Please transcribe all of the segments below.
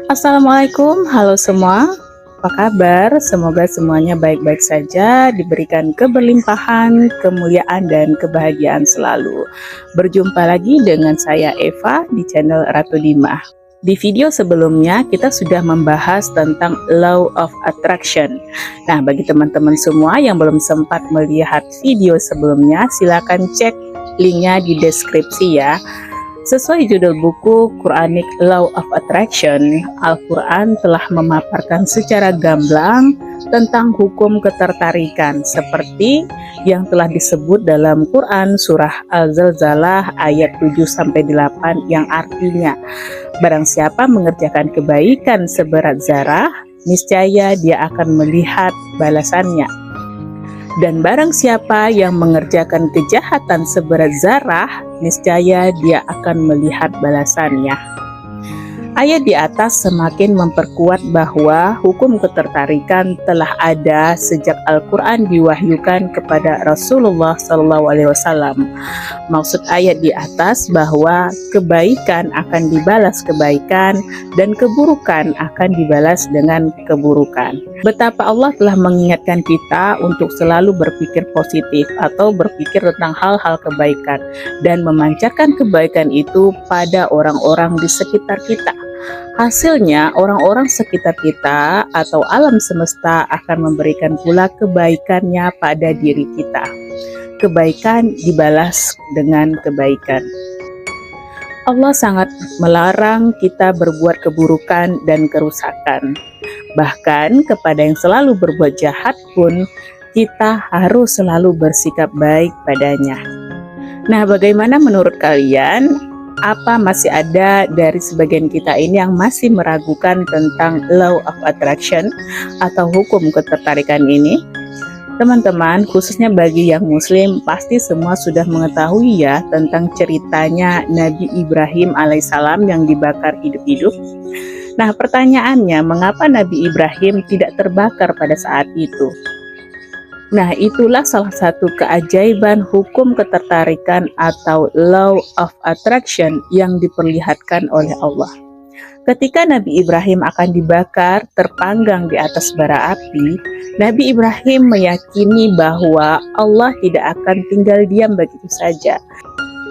Assalamualaikum, halo semua. Apa kabar? Semoga semuanya baik-baik saja, diberikan keberlimpahan, kemuliaan, dan kebahagiaan selalu. Berjumpa lagi dengan saya Eva di channel Ratu Dimah. Di video sebelumnya kita sudah membahas tentang Law of Attraction. Nah, bagi teman-teman semua yang belum sempat melihat video sebelumnya, silakan cek linknya di deskripsi ya. Sesuai judul buku Quranic Law of Attraction, Al-Quran telah memaparkan secara gamblang tentang hukum ketertarikan seperti yang telah disebut dalam Quran surah Al-Zalzalah ayat 7-8 yang artinya, barang siapa mengerjakan kebaikan seberat zarah, niscaya dia akan melihat balasannya. Dan barang siapa yang mengerjakan kejahatan seberat zarah, niscaya dia akan melihat balasannya. Ayat di atas semakin memperkuat bahwa hukum ketertarikan telah ada sejak Al-Quran diwahyukan kepada Rasulullah SAW. Maksud ayat di atas bahwa kebaikan akan dibalas kebaikan dan keburukan akan dibalas dengan keburukan. Betapa Allah telah mengingatkan kita untuk selalu berpikir positif atau berpikir tentang hal-hal kebaikan dan memancarkan kebaikan itu pada orang-orang di sekitar kita. Hasilnya, orang-orang sekitar kita atau alam semesta akan memberikan pula kebaikannya pada diri kita. Kebaikan dibalas dengan kebaikan. Allah sangat melarang kita berbuat keburukan dan kerusakan. Bahkan kepada yang selalu berbuat jahat pun, kita harus selalu bersikap baik padanya. Nah, bagaimana menurut kalian? Apa masih ada dari sebagian kita ini yang masih meragukan tentang Law of Attraction atau hukum ketertarikan ini? Teman-teman, khususnya bagi yang muslim, pasti semua sudah mengetahui ya tentang ceritanya Nabi Ibrahim alaihissalam yang dibakar hidup-hidup. Nah, pertanyaannya, mengapa Nabi Ibrahim tidak terbakar pada saat itu? Nah, itulah salah satu keajaiban hukum ketertarikan atau Law of Attraction yang diperlihatkan oleh Allah. Ketika Nabi Ibrahim akan dibakar terpanggang di atas bara api, Nabi Ibrahim meyakini bahwa Allah tidak akan tinggal diam begitu saja.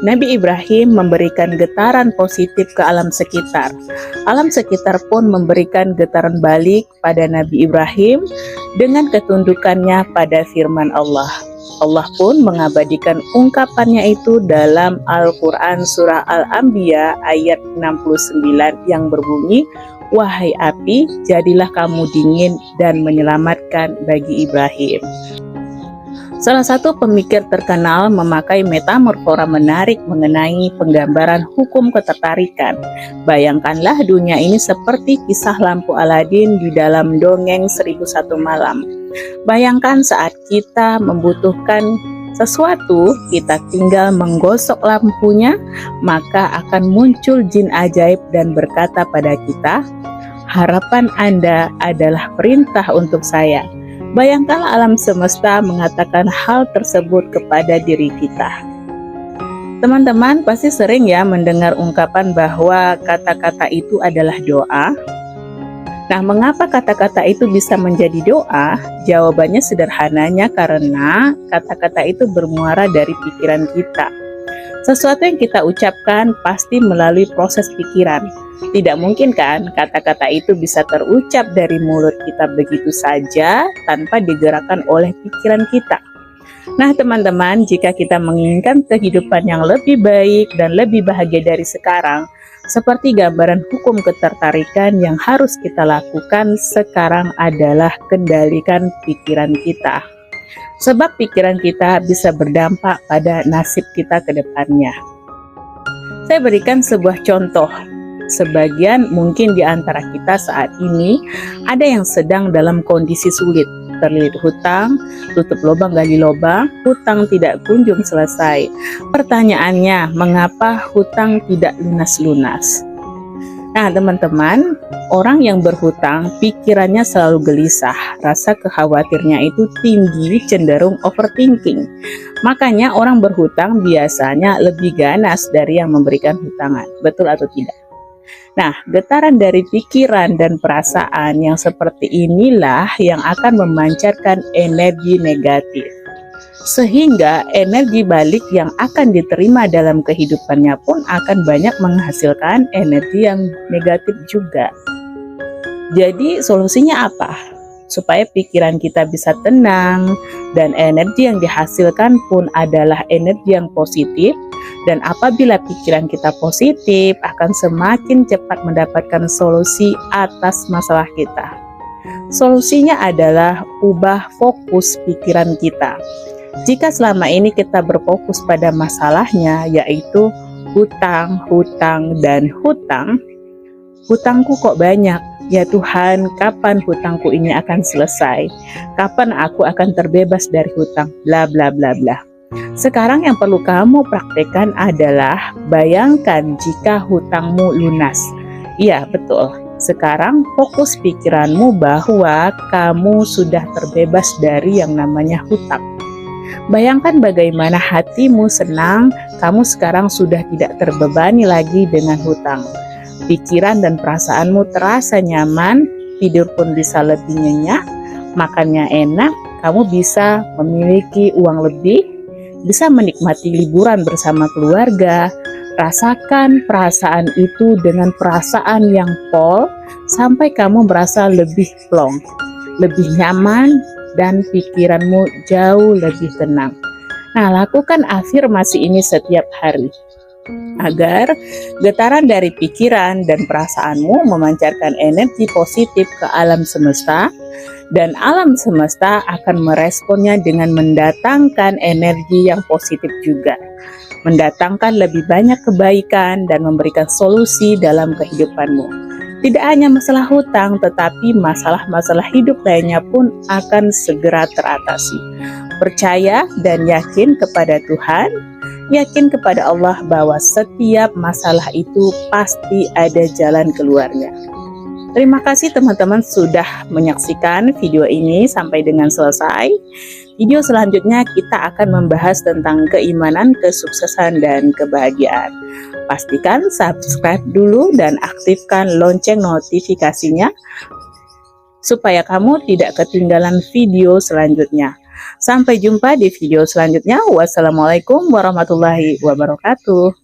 Nabi Ibrahim memberikan getaran positif ke alam sekitar. Alam sekitar pun memberikan getaran balik pada Nabi Ibrahim dengan ketundukannya pada firman Allah. Allah pun mengabadikan ungkapannya itu dalam Al-Quran surah Al-Anbiya ayat 69 yang berbunyi, "Wahai api, jadilah kamu dingin dan menyelamatkan bagi Ibrahim." Salah satu pemikir terkenal memakai metamorfora menarik mengenai penggambaran hukum ketertarikan. Bayangkanlah dunia ini seperti kisah lampu Aladin di dalam dongeng 1001 malam. Bayangkan saat kita membutuhkan sesuatu, kita tinggal menggosok lampunya, maka akan muncul jin ajaib dan berkata pada kita, "Harapan Anda adalah perintah untuk saya." Bayangkanlah alam semesta mengatakan hal tersebut kepada diri kita. Teman-teman pasti sering ya mendengar ungkapan bahwa kata-kata itu adalah doa. Nah, mengapa kata-kata itu bisa menjadi doa? Jawabannya sederhananya karena kata-kata itu bermuara dari pikiran kita. Sesuatu yang kita ucapkan pasti melalui proses pikiran. Tidak mungkin kan kata-kata itu bisa terucap dari mulut kita begitu saja tanpa digerakkan oleh pikiran kita. Nah, teman-teman, jika kita menginginkan kehidupan yang lebih baik dan lebih bahagia dari sekarang, seperti gambaran hukum ketertarikan yang harus kita lakukan sekarang adalah kendalikan pikiran kita. Sebab pikiran kita bisa berdampak pada nasib kita ke depannya. Saya berikan sebuah contoh. Sebagian mungkin di antara kita saat ini ada yang sedang dalam kondisi sulit, terlilit hutang, tutup lubang gali lubang, hutang tidak kunjung selesai. Pertanyaannya, mengapa hutang tidak lunas-lunas? Nah, teman-teman, orang yang berhutang pikirannya selalu gelisah, rasa khawatirnya itu tinggi, cenderung overthinking. Makanya orang berhutang biasanya lebih ganas dari yang memberikan hutangan. Betul atau tidak? Nah, getaran dari pikiran dan perasaan yang seperti inilah yang akan memancarkan energi negatif. Sehingga energi balik yang akan diterima dalam kehidupannya pun akan banyak menghasilkan energi yang negatif juga. Jadi solusinya apa? Supaya pikiran kita bisa tenang dan energi yang dihasilkan pun adalah energi yang positif, dan apabila pikiran kita positif akan semakin cepat mendapatkan solusi atas masalah kita. Solusinya adalah ubah fokus pikiran kita. Jika selama ini kita berfokus pada masalahnya, yaitu hutang, dan hutang, hutangku kok banyak, ya Tuhan, kapan hutangku ini akan selesai? Kapan aku akan terbebas dari hutang? Bla bla bla bla. Sekarang yang perlu kamu praktekkan adalah bayangkan jika hutangmu lunas. Iya, betul. Sekarang fokus pikiranmu bahwa kamu sudah terbebas dari yang namanya hutang. Bayangkan bagaimana hatimu senang, kamu sekarang sudah tidak terbebani lagi dengan hutang. Pikiran dan perasaanmu terasa nyaman, tidur pun bisa lebih nyenyak, makannya enak, kamu bisa memiliki uang lebih, bisa menikmati liburan bersama keluarga. Rasakan perasaan itu dengan perasaan yang pol, sampai kamu merasa lebih plong, lebih nyaman, dan pikiranmu jauh lebih tenang. Nah, lakukan afirmasi ini setiap hari agar getaran dari pikiran dan perasaanmu memancarkan energi positif ke alam semesta, dan alam semesta akan meresponnya dengan mendatangkan energi yang positif juga, mendatangkan lebih banyak kebaikan dan memberikan solusi dalam kehidupanmu. Tidak hanya masalah hutang, tetapi masalah-masalah hidup lainnya pun akan segera teratasi. Percaya dan yakin kepada Tuhan, yakin kepada Allah bahwa setiap masalah itu pasti ada jalan keluarnya. Terima kasih teman-teman sudah menyaksikan video ini sampai dengan selesai. Video selanjutnya kita akan membahas tentang keimanan, kesuksesan, dan kebahagiaan. Pastikan subscribe dulu dan aktifkan lonceng notifikasinya supaya kamu tidak ketinggalan video selanjutnya. Sampai jumpa di video selanjutnya. Wassalamualaikum warahmatullahi wabarakatuh.